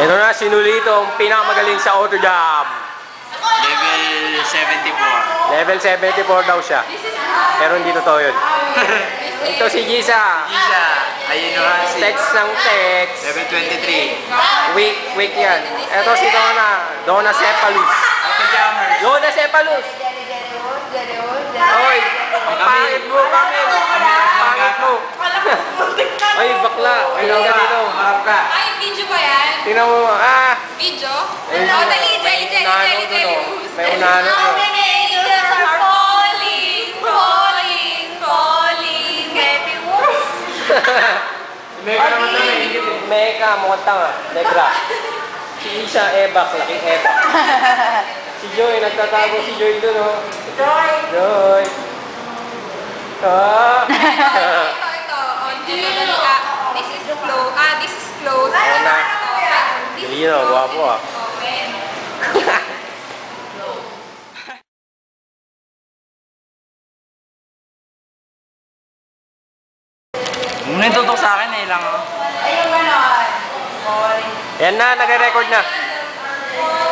Ito na, sinulito ang pinakamagaling sa auto jam. Level 74. Level 74 daw siya. Pero hindi totoo yun. Ito si Gisa. Gisa. Ayun na si Text ng text. Level 23. Weak yan. Ito si Donna Cephalus. Jammer. Donna Cephalus! Oy! Ang pangit mo, Kamil! Pangit mo! Ay, bakla! Tingnan ka dito. Harap ka. Ay, video ba yan? Tingnan mo, Video? Ay, Oh, dali, dali, dali, dali, dali. May unahan How ito. many angels are falling, falling, falling, getting worse? Mega naman ito eh. Meka, mukhang tanga. Negra. Si Isa, Ebak, laking Ebak. Si Joy, nagtatago si Joy dun, oh. Joy! Ah! Ito. Oh, this is close. This is close. Ayan na. This is Dali na, close. guwapo, ah. Okay. Muna yung tutok sa akin eh lang. Ayun, ganon. Yan na, nagre-record na. Falling,